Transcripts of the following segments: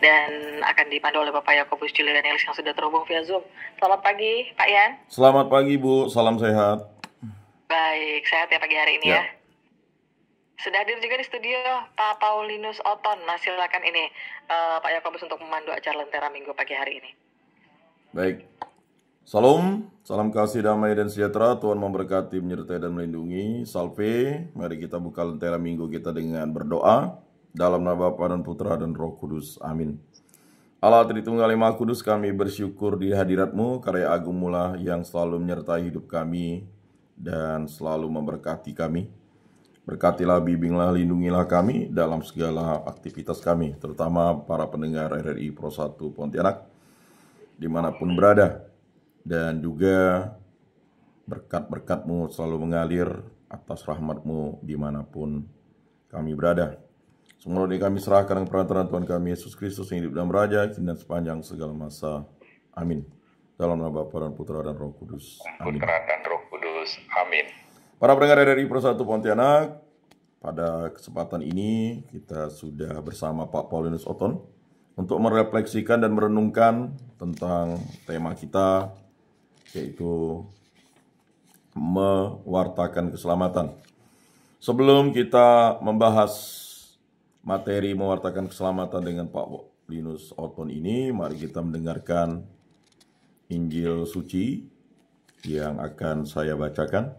dan akan dipandu oleh Bapak Yakobus Julian Elis yang sudah terhubung via Zoom. Selamat pagi, Pak Yan. Selamat pagi, Bu. Salam sehat. Baik, sehat ya pagi hari ini ya. Sudah hadir juga di studio Pak Paulinus Oton. Nah, silakan ini Pak Yakobus untuk memandu acara Lentera Minggu pagi hari ini. Baik. Salam kasih, damai, dan sejahtera. Tuhan memberkati, menyertai, dan melindungi. Salve, mari kita buka Lentera Minggu kita dengan berdoa. Dalam nama Bapa dan Putra dan Roh Kudus. Amin. Allah Tritunggal Maha Kudus, kami bersyukur di hadirat-Mu, karya agung mula yang selalu menyertai hidup kami dan selalu memberkati kami. Berkatilah, bimbinglah, lindungilah kami dalam segala aktivitas kami, terutama para pendengar RRI Pro 1 Pontianak, dimanapun berada. Dan juga berkat-berkat-Mu selalu mengalir atas rahmat-Mu dimanapun kami berada. Semua doa kami serahkan dengan perantaraan Tuhan kami Yesus Kristus yang hidup dan beraja kini dan sepanjang segala masa. Amin. Dalam nama Bapa dan Putra dan Roh Kudus. Amin. Amin. Para pendengar RRI Pro 1 Pontianak, pada kesempatan ini kita sudah bersama Pak Paulinus Oton untuk merefleksikan dan merenungkan tentang tema kita, yaitu mewartakan keselamatan. Sebelum kita membahas materi mewartakan keselamatan dengan Pak Paulinus Oton ini, mari kita mendengarkan Injil Suci yang akan saya bacakan.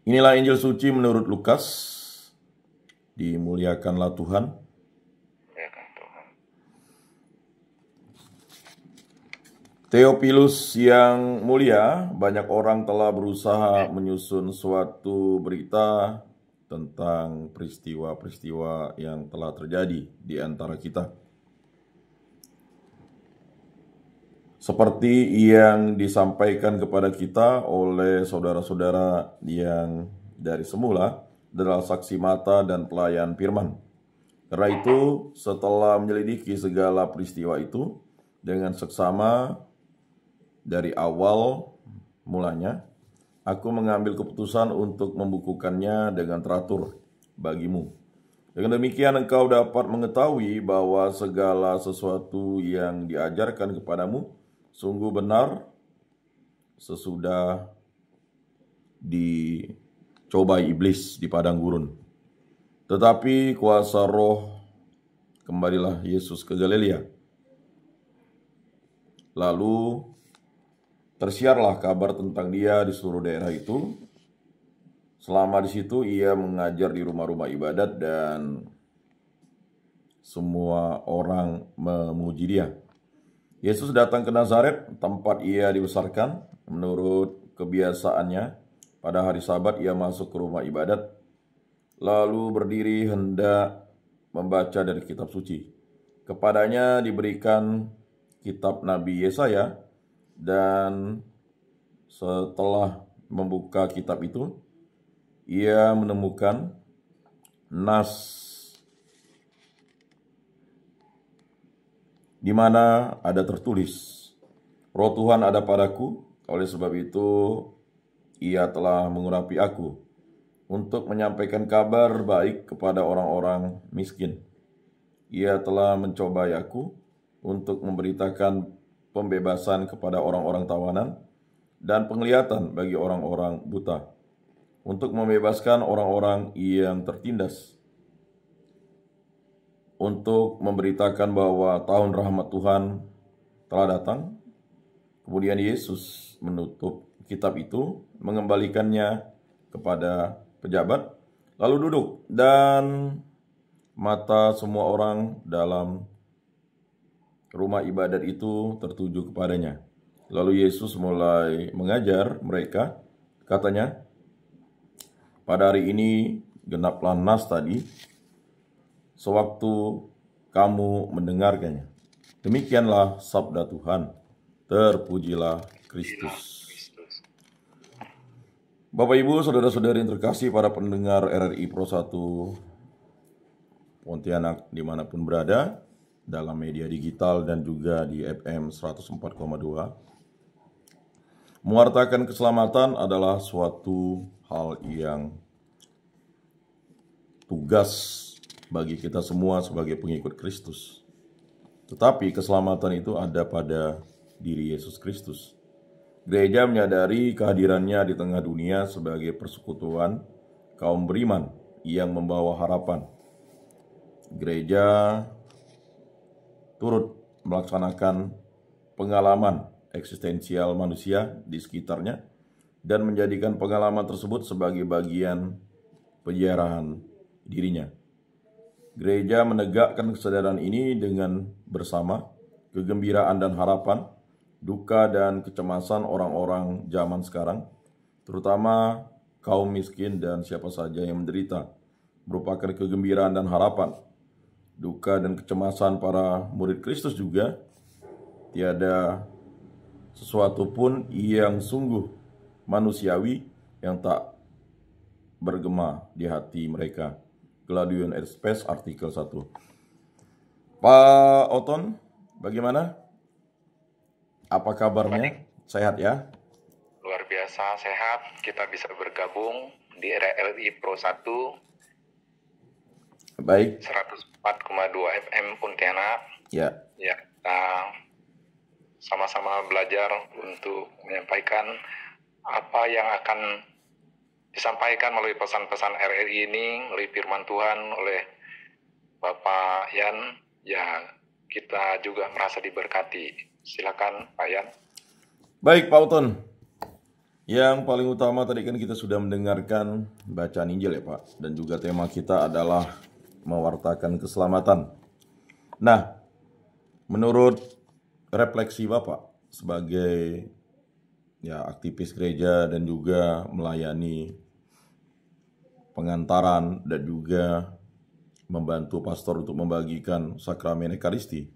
Inilah Injil Suci menurut Lukas. Dimuliakanlah Tuhan. Theophilus yang mulia, banyak orang telah berusaha menyusun suatu berita tentang peristiwa-peristiwa yang telah terjadi di antara kita. Seperti yang disampaikan kepada kita oleh saudara-saudara yang dari semula adalah saksi mata dan pelayan firman. Karena itu, setelah menyelidiki segala peristiwa itu dengan seksama dari awal mulanya, aku mengambil keputusan untuk membukukannya dengan teratur bagimu. Dengan demikian engkau dapat mengetahui bahwa segala sesuatu yang diajarkan kepadamu sungguh benar sesudah dicobai iblis di padang gurun. Tetapi kuasa roh, kembalilah Yesus ke Galilea. Lalu tersiarlah kabar tentang dia di seluruh daerah itu. Selama di situ ia mengajar di rumah-rumah ibadat dan semua orang memuji dia. Yesus datang ke Nazaret, tempat ia dibesarkan. Menurut kebiasaannya, pada hari Sabat ia masuk ke rumah ibadat, lalu berdiri hendak membaca dari kitab suci. Kepadanya diberikan kitab Nabi Yesaya, dan setelah membuka kitab itu, ia menemukan nas di mana ada tertulis, Roh Tuhan ada padaku, oleh sebab itu ia telah mengurapi aku untuk menyampaikan kabar baik kepada orang-orang miskin. Ia telah mencobai aku untuk memberitakan pembebasan kepada orang-orang tawanan dan penglihatan bagi orang-orang buta, untuk membebaskan orang-orang yang tertindas, untuk memberitakan bahwa tahun rahmat Tuhan telah datang. Kemudian Yesus menutup kitab itu, mengembalikannya kepada pejabat, lalu duduk, dan mata semua orang dalam rumah ibadat itu tertuju kepadanya. Lalu Yesus mulai mengajar mereka, katanya, pada hari ini genaplah nas tadi, sewaktu kamu mendengarkannya. Demikianlah sabda Tuhan. Terpujilah Kristus. Bapak Ibu, saudara-saudari yang terkasih, para pendengar RRI Pro 1 Pontianak dimanapun berada, dalam media digital dan juga di FM 104,2. Mewartakan keselamatan adalah suatu hal yang tugas bagi kita semua sebagai pengikut Kristus. Tetapi keselamatan itu ada pada diri Yesus Kristus. Gereja menyadari kehadirannya di tengah dunia sebagai persekutuan kaum beriman yang membawa harapan. Gereja turut melaksanakan pengalaman eksistensial manusia di sekitarnya dan menjadikan pengalaman tersebut sebagai bagian penjarahan dirinya. Gereja menegakkan kesadaran ini dengan bersama kegembiraan dan harapan, duka dan kecemasan orang-orang zaman sekarang, terutama kaum miskin dan siapa saja yang menderita, merupakan kegembiraan dan harapan. Duka dan kecemasan para murid Kristus juga tiada sesuatu pun yang sungguh manusiawi yang tak bergema di hati mereka. Gladion Airspace artikel 1. Pak Oton, bagaimana? Apa kabarnya? Sehat ya? Luar biasa sehat, kita bisa bergabung di RRI Pro 1 Baik. 104,2 FM Pontianak. Ya. Ya, kita sama-sama belajar untuk menyampaikan apa yang akan disampaikan melalui pesan-pesan RRI ini, melalui firman Tuhan oleh Bapak Yan. Ya, kita juga merasa diberkati. Silakan Pak Yan. Baik Pak Oton. Yang paling utama tadi kan kita sudah mendengarkan bacaan Injil ya Pak. Dan juga tema kita adalah mewartakan keselamatan. Nah, menurut refleksi Bapak sebagai aktivis gereja dan juga melayani pengantaran dan juga membantu pastor untuk membagikan sakramen Ekaristi,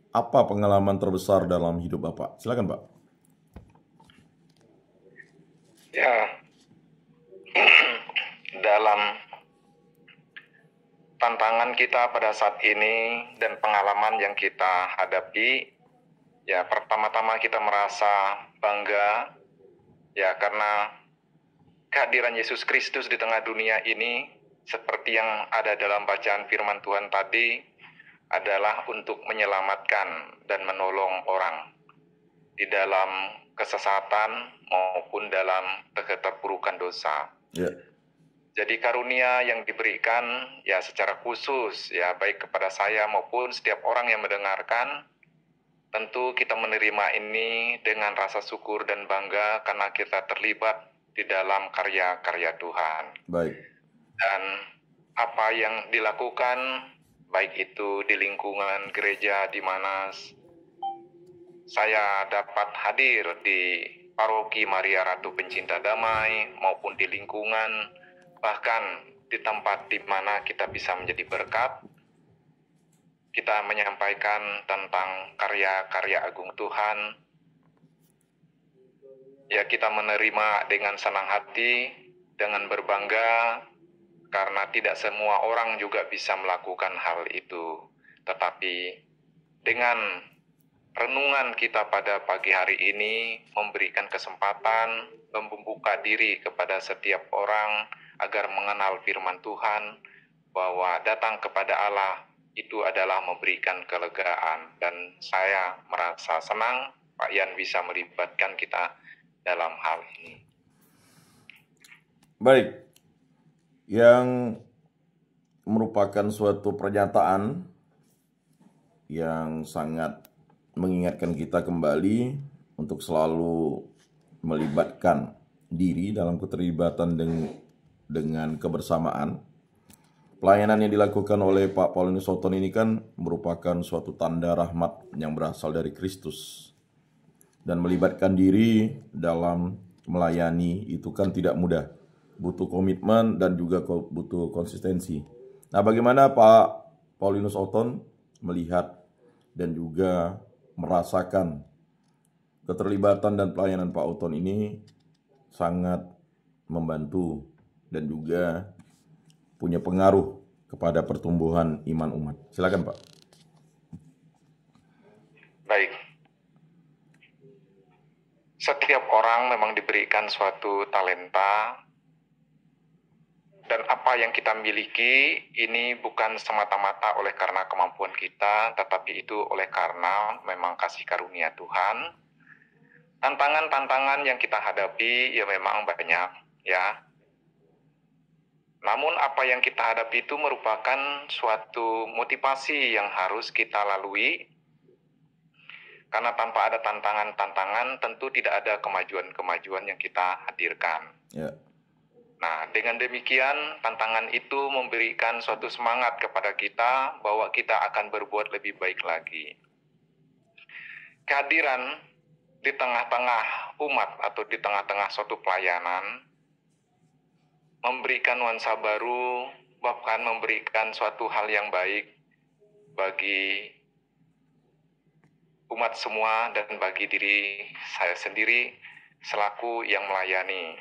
apa pengalaman terbesar dalam hidup Bapak? Silakan Pak. Ya, dalam tantangan kita pada saat ini dan pengalaman yang kita hadapi, ya pertama-tama kita merasa bangga ya karena kehadiran Yesus Kristus di tengah dunia ini seperti yang ada dalam bacaan firman Tuhan tadi adalah untuk menyelamatkan dan menolong orang di dalam kesesatan maupun dalam keterpurukan dosa. Ya. Jadi karunia yang diberikan ya secara khusus ya baik kepada saya maupun setiap orang yang mendengarkan, tentu kita menerima ini dengan rasa syukur dan bangga karena kita terlibat di dalam karya-karya Tuhan. Baik. Dan apa yang dilakukan baik itu di lingkungan gereja di mana saya dapat hadir di Paroki Maria Ratu Pencinta Damai maupun di lingkungan bahkan di tempat di mana kita bisa menjadi berkat, kita menyampaikan tentang karya-karya agung Tuhan. Ya, kita menerima dengan senang hati, dengan berbangga, karena tidak semua orang juga bisa melakukan hal itu. Tetapi dengan renungan kita pada pagi hari ini memberikan kesempatan, membuka diri kepada setiap orang agar mengenal firman Tuhan, bahwa datang kepada Allah itu adalah memberikan kelegaan. Dan saya merasa senang Pak Yan bisa melibatkan kita dalam hal ini. Baik, yang merupakan suatu pernyataan yang sangat mengingatkan kita kembali untuk selalu melibatkan diri dalam keterlibatan dengan kebersamaan. Pelayanan yang dilakukan oleh Pak Paulinus Oton ini kan merupakan suatu tanda rahmat yang berasal dari Kristus. Dan melibatkan diri dalam melayani itu kan tidak mudah. Butuh komitmen dan juga butuh konsistensi. Nah, bagaimana Pak Paulinus Oton melihat dan juga merasakan keterlibatan dan pelayanan Pak Oton ini sangat membantu dan juga punya pengaruh kepada pertumbuhan iman umat. Silakan Pak. Baik. Setiap orang memang diberikan suatu talenta Dan apa yang kita miliki ini bukan semata-mata oleh karena kemampuan kita, tetapi itu oleh karena memang kasih karunia Tuhan. Tantangan-tantangan yang kita hadapi ya memang banyak ya. Namun apa yang kita hadapi itu merupakan suatu motivasi yang harus kita lalui. Karena tanpa ada tantangan-tantangan tentu tidak ada kemajuan-kemajuan yang kita hadirkan. Ya. Nah, dengan demikian tantangan itu memberikan suatu semangat kepada kita bahwa kita akan berbuat lebih baik lagi. Kehadiran di tengah-tengah umat atau di tengah-tengah suatu pelayanan memberikan nuansa baru, bahkan memberikan suatu hal yang baik bagi umat semua dan bagi diri saya sendiri selaku yang melayani.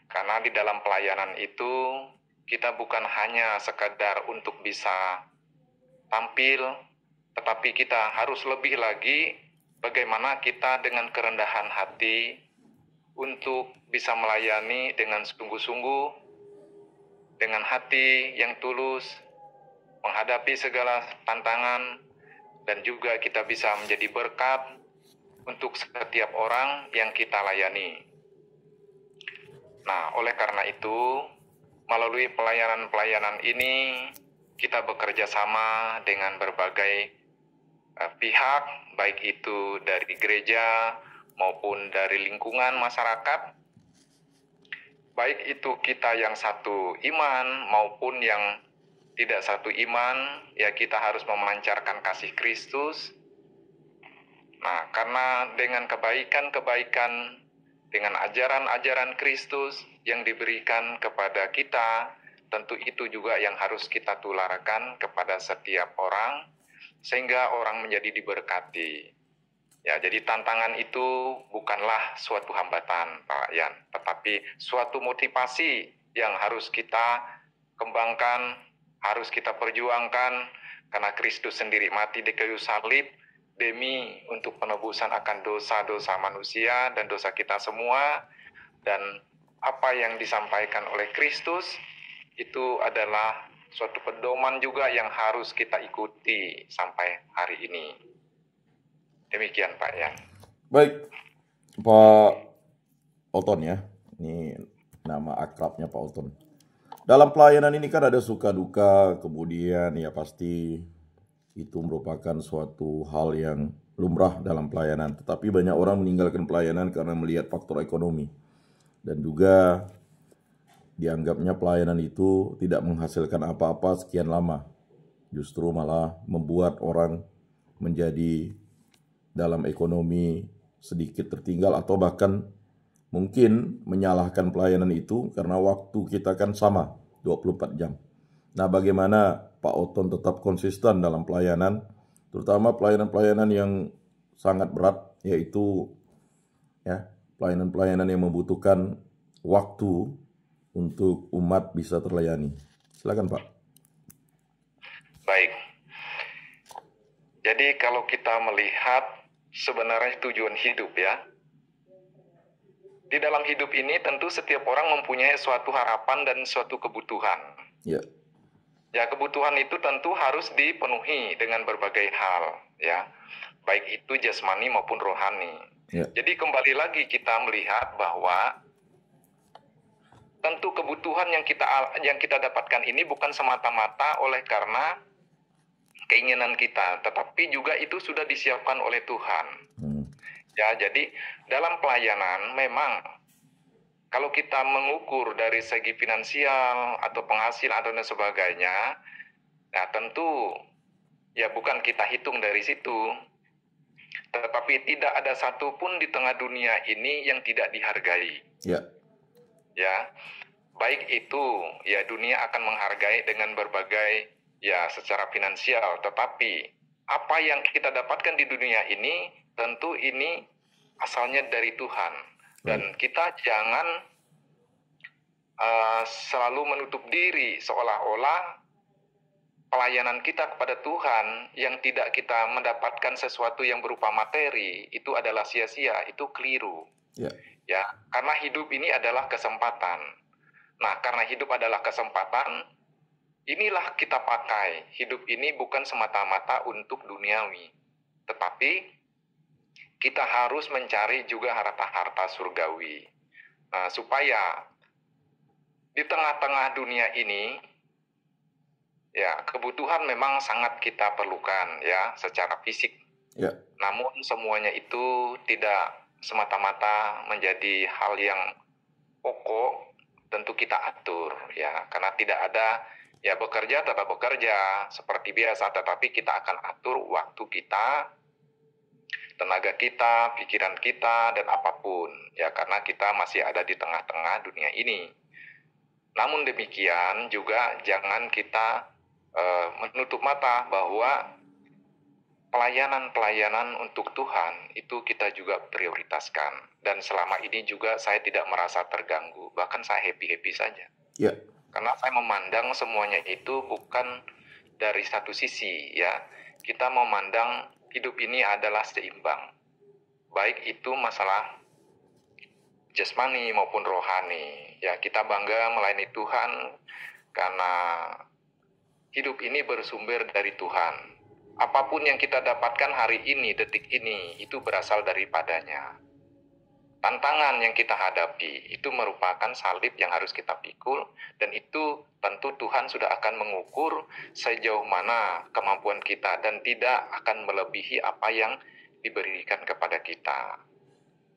Karena di dalam pelayanan itu kita bukan hanya sekadar untuk bisa tampil, tetapi kita harus lebih lagi bagaimana kita dengan kerendahan hati untuk bisa melayani dengan sungguh-sungguh, dengan hati yang tulus, menghadapi segala tantangan, dan juga kita bisa menjadi berkat untuk setiap orang yang kita layani. Nah, oleh karena itu, melalui pelayanan-pelayanan ini, kita bekerja sama dengan berbagai pihak, baik itu dari gereja maupun dari lingkungan masyarakat, baik itu kita yang satu iman maupun yang tidak satu iman, ya kita harus memancarkan kasih Kristus. Nah, karena dengan kebaikan-kebaikan, dengan ajaran-ajaran Kristus yang diberikan kepada kita, tentu itu juga yang harus kita tularkan kepada setiap orang, sehingga orang menjadi diberkati. Ya, jadi tantangan itu bukanlah suatu hambatan, Pak Yan, tetapi suatu motivasi yang harus kita kembangkan, harus kita perjuangkan, karena Kristus sendiri mati di kayu salib, demi untuk penebusan akan dosa-dosa manusia dan dosa kita semua. Dan apa yang disampaikan oleh Kristus itu adalah suatu pedoman juga yang harus kita ikuti sampai hari ini. Demikian Pak Yan. Baik, Pak Oton ya. Ini nama akrabnya Pak Oton. Dalam pelayanan ini kan ada suka duka, kemudian ya pasti itu merupakan suatu hal yang lumrah dalam pelayanan. Tetapi banyak orang meninggalkan pelayanan karena melihat faktor ekonomi. Dan juga dianggapnya pelayanan itu tidak menghasilkan apa-apa sekian lama. Justru malah membuat orang menjadi dalam ekonomi sedikit tertinggal atau bahkan mungkin menyalahkan pelayanan itu karena waktu kita kan sama 24 jam. Nah, bagaimana Pak Oton tetap konsisten dalam pelayanan, terutama pelayanan-pelayanan yang sangat berat, yaitu ya pelayanan-pelayanan yang membutuhkan waktu untuk umat bisa terlayani. Silakan Pak. Baik. Jadi kalau kita melihat sebenarnya tujuan hidup ya, di dalam hidup ini tentu setiap orang mempunyai suatu harapan dan suatu kebutuhan. Ya. Ya, kebutuhan itu tentu harus dipenuhi dengan berbagai hal, ya. Baik itu jasmani maupun rohani. Ya. Jadi kembali lagi kita melihat bahwa tentu kebutuhan yang kita dapatkan ini bukan semata-mata oleh karena keinginan kita, tetapi juga itu sudah disiapkan oleh Tuhan. Ya, jadi dalam pelayanan memang kalau kita mengukur dari segi finansial atau penghasilan atau dan sebagainya, nah tentu ya bukan kita hitung dari situ. Tetapi tidak ada satupun di tengah dunia ini yang tidak dihargai. Ya. Ya, baik itu ya dunia akan menghargai dengan berbagai ya secara finansial. Tetapi apa yang kita dapatkan di dunia ini tentu ini asalnya dari Tuhan. Dan kita jangan selalu menutup diri seolah-olah pelayanan kita kepada Tuhan yang tidak kita mendapatkan sesuatu yang berupa materi itu adalah sia-sia, itu keliru. Ya, karena hidup ini adalah kesempatan. Nah, karena hidup adalah kesempatan, inilah kita pakai. Hidup ini bukan semata-mata untuk duniawi, tetapi kita harus mencari juga harta-harta surgawi. Nah, supaya di tengah-tengah dunia ini, ya, kebutuhan memang sangat kita perlukan, ya, secara fisik. Ya. Namun semuanya itu tidak semata-mata menjadi hal yang pokok, tentu kita atur, ya, karena tidak ada, ya, bekerja tetap bekerja seperti biasa, tetapi kita akan atur waktu kita, tenaga kita, pikiran kita, dan apapun, ya, karena kita masih ada di tengah-tengah dunia ini. Namun demikian juga jangan kita menutup mata bahwa pelayanan-pelayanan untuk Tuhan itu kita juga prioritaskan. Dan selama ini juga saya tidak merasa terganggu, bahkan saya happy-happy saja. Ya. Karena saya memandang semuanya itu bukan dari satu sisi, ya. Kita memandang hidup ini adalah seimbang. Baik itu masalah jasmani maupun rohani. Ya, kita bangga melayani Tuhan karena hidup ini bersumber dari Tuhan. Apapun yang kita dapatkan hari ini, detik ini, itu berasal daripadanya. Tantangan yang kita hadapi itu merupakan salib yang harus kita pikul, dan itu tentu Tuhan sudah akan mengukur sejauh mana kemampuan kita dan tidak akan melebihi apa yang diberikan kepada kita.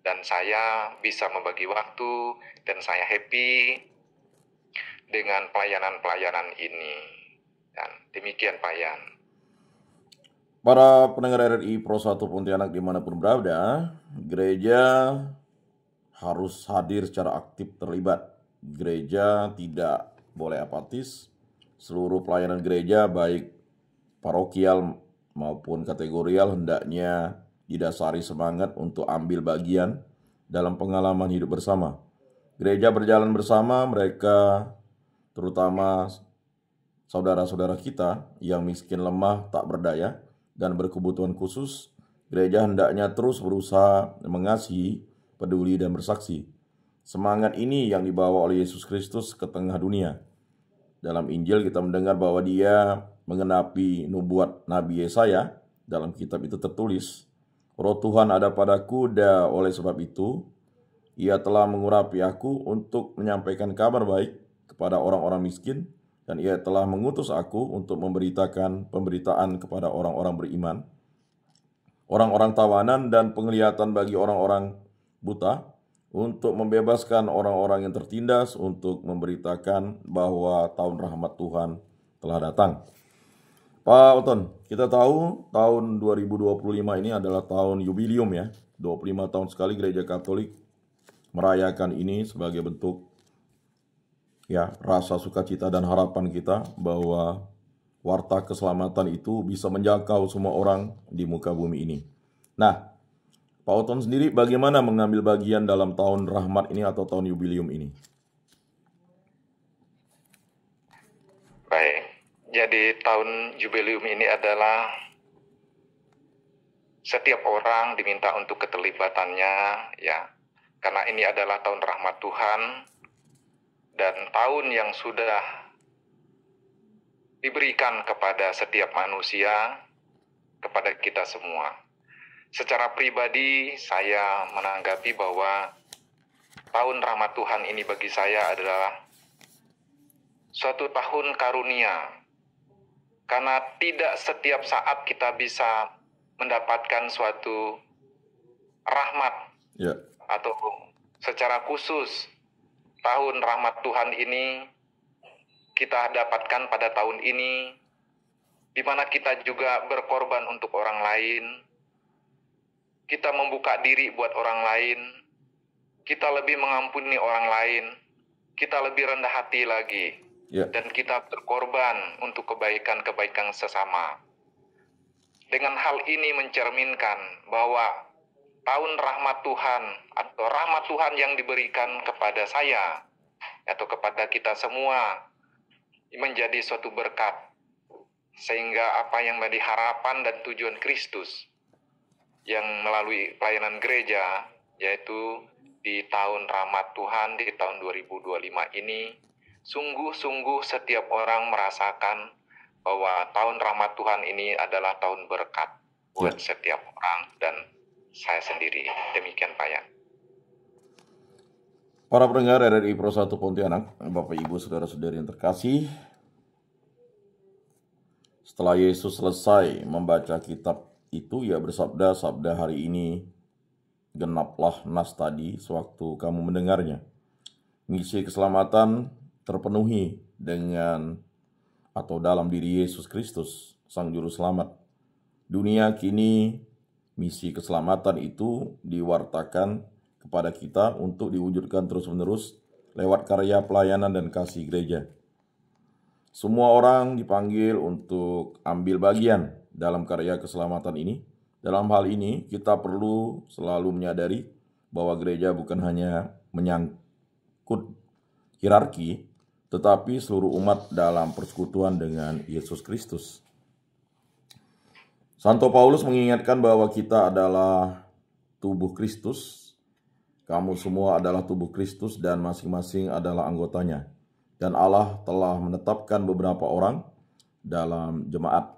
Dan saya bisa membagi waktu dan saya happy dengan pelayanan-pelayanan ini. Dan demikian Pak Yan. Para pendengar RRI Pro 1 Pontianak dimanapun berada, gereja harus hadir secara aktif terlibat. Gereja tidak boleh apatis. Seluruh pelayanan gereja baik parokial maupun kategorial hendaknya didasari semangat untuk ambil bagian dalam pengalaman hidup bersama. Gereja berjalan bersama mereka, terutama saudara-saudara kita yang miskin, lemah, tak berdaya, dan berkebutuhan khusus. Gereja hendaknya terus berusaha mengasihi, peduli, dan bersaksi. Semangat ini yang dibawa oleh Yesus Kristus ke tengah dunia. Dalam Injil kita mendengar bahwa dia mengenapi nubuat Nabi Yesaya. Dalam kitab itu tertulis, Roh Tuhan ada padaku, dan oleh sebab itu ia telah mengurapi aku untuk menyampaikan kabar baik kepada orang-orang miskin, dan ia telah mengutus aku untuk memberitakan pemberitaan kepada orang-orang beriman, orang-orang tawanan, dan penglihatan bagi orang-orang buta, untuk membebaskan orang-orang yang tertindas, untuk memberitakan bahwa tahun rahmat Tuhan telah datang. Pak Oton, kita tahu tahun 2025 ini adalah tahun jubilium, ya. 25 tahun sekali gereja Katolik merayakan ini sebagai bentuk, ya, rasa sukacita dan harapan kita bahwa warta keselamatan itu bisa menjangkau semua orang di muka bumi ini. Nah, Pak Oton sendiri bagaimana mengambil bagian dalam tahun rahmat ini atau tahun jubilium ini? Baik, jadi tahun jubilium ini adalah setiap orang diminta untuk keterlibatannya, ya, karena ini adalah tahun rahmat Tuhan dan tahun yang sudah diberikan kepada setiap manusia, kepada kita semua. Secara pribadi saya menanggapi bahwa tahun rahmat Tuhan ini bagi saya adalah suatu tahun karunia, karena tidak setiap saat kita bisa mendapatkan suatu rahmat, Ya. atau secara khusus tahun rahmat Tuhan ini kita dapatkan pada tahun ini, di mana kita juga berkorban untuk orang lain, kita membuka diri buat orang lain, kita lebih mengampuni orang lain, kita lebih rendah hati lagi, dan kita berkorban untuk kebaikan-kebaikan sesama. Dengan hal ini mencerminkan bahwa tahun rahmat Tuhan atau rahmat Tuhan yang diberikan kepada saya atau kepada kita semua menjadi suatu berkat, sehingga apa yang menjadi harapan dan tujuan Kristus yang melalui pelayanan gereja, yaitu di tahun rahmat Tuhan di tahun 2025 ini, Sungguh-sungguh setiap orang merasakan bahwa tahun rahmat Tuhan ini adalah tahun berkat buat setiap orang dan saya sendiri. Demikian Pak Yan. Para pendengar RRI Pro 1 Pontianak, Bapak Ibu Saudara-saudari yang terkasih, setelah Yesus selesai membaca kitab itu, ia bersabda, sabda hari ini genaplah nas tadi sewaktu kamu mendengarnya. Misi keselamatan terpenuhi dengan atau dalam diri Yesus Kristus, Sang Juru Selamat. Dunia kini misi keselamatan itu diwartakan kepada kita untuk diwujudkan terus-menerus lewat karya pelayanan dan kasih gereja. Semua orang dipanggil untuk ambil bagian dalam karya keselamatan ini. Dalam hal ini, kita perlu selalu menyadari bahwa gereja bukan hanya menyangkut hierarki, tetapi seluruh umat dalam persekutuan dengan Yesus Kristus. Santo Paulus mengingatkan bahwa kita adalah tubuh Kristus. Kamu semua adalah tubuh Kristus dan masing-masing adalah anggotanya. Dan Allah telah menetapkan beberapa orang dalam jemaat.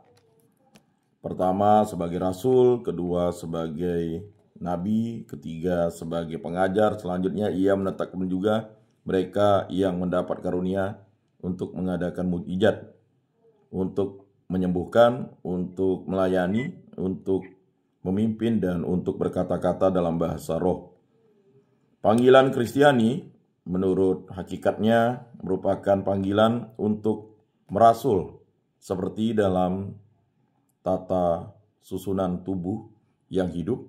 Pertama sebagai rasul, kedua sebagai nabi, ketiga sebagai pengajar. Selanjutnya ia menetapkan juga mereka yang mendapat karunia untuk mengadakan mukjizat, untuk menyembuhkan, untuk melayani, untuk memimpin, dan untuk berkata-kata dalam bahasa roh. Panggilan Kristiani menurut hakikatnya merupakan panggilan untuk merasul seperti dalam tata susunan tubuh yang hidup.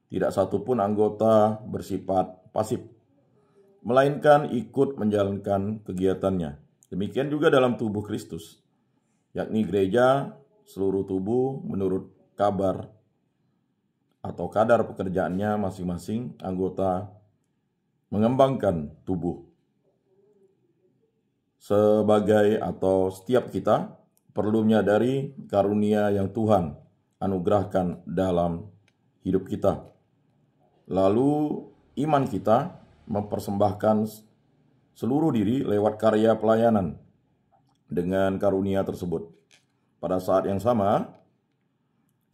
Tidak satupun anggota bersifat pasif, melainkan ikut menjalankan kegiatannya. Demikian juga dalam tubuh Kristus, yakni gereja, seluruh tubuh menurut kabar atau kadar pekerjaannya masing-masing anggota mengembangkan tubuh. Sebagai atau setiap kita perlu menyadari karunia yang Tuhan anugerahkan dalam hidup kita. Lalu iman kita mempersembahkan seluruh diri lewat karya pelayanan dengan karunia tersebut. Pada saat yang sama,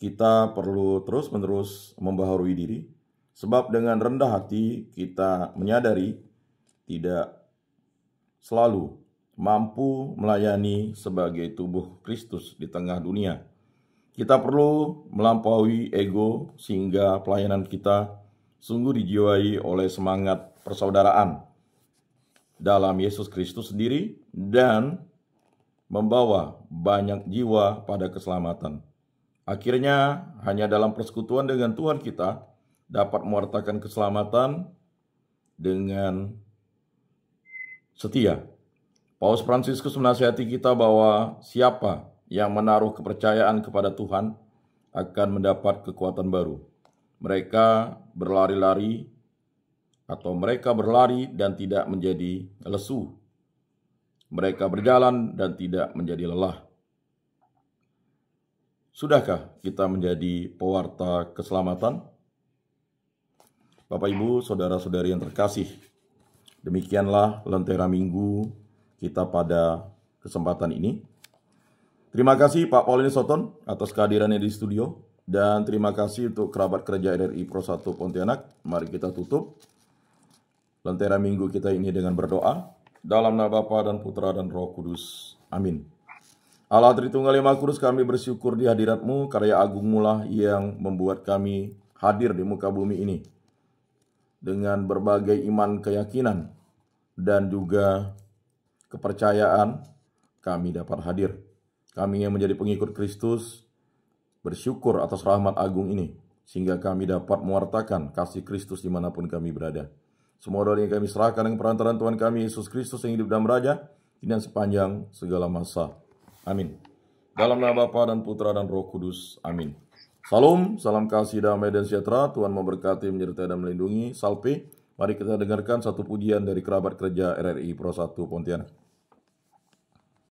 kita perlu terus-menerus membaharui diri, sebab dengan rendah hati kita menyadari tidak selalu mampu melayani sebagai tubuh Kristus di tengah dunia. Kita perlu melampaui ego sehingga pelayanan kita sungguh dijiwai oleh semangat persaudaraan dalam Yesus Kristus sendiri dan membawa banyak jiwa pada keselamatan. Akhirnya, hanya dalam persekutuan dengan Tuhan kita dapat mewartakan keselamatan dengan setia. Paus Fransiskus menasihati kita bahwa siapa yang menaruh kepercayaan kepada Tuhan akan mendapat kekuatan baru. Mereka berlari-lari atau mereka berlari dan tidak menjadi lesu. Mereka berjalan dan tidak menjadi lelah. Sudahkah kita menjadi pewarta keselamatan? Bapak, Ibu, saudara-saudari yang terkasih, demikianlah Lentera Minggu kita pada kesempatan ini. Terima kasih Pak Paulinus Oton atas kehadirannya di studio. Dan terima kasih untuk kerabat kerja RRI Pro 1 Pontianak. Mari kita tutup Lentera Minggu kita ini dengan berdoa. Dalam nama Bapa dan Putra dan Roh Kudus. Amin. Allah Tritunggal Yang Maha Kudus, kami bersyukur di hadirat-Mu, karya agung-Mu lah yang membuat kami hadir di muka bumi ini. Dengan berbagai iman, keyakinan, dan juga kepercayaan, kami dapat hadir. Kami yang menjadi pengikut Kristus, bersyukur atas rahmat agung ini, sehingga kami dapat mewartakan kasih Kristus dimanapun kami berada. Semua doa yang kami serahkan dengan perantaraan Tuhan kami, Yesus Kristus yang hidup dan beraja, dan sepanjang segala masa. Amin. Dalam nama Bapa dan Putra dan Roh Kudus. Amin. Salam, salam kasih, damai, dan sejahtera. Tuhan memberkati, menyertai, dan melindungi. Salve. Mari kita dengarkan satu pujian dari kerabat kerja RRI Pro 1 Pontianak.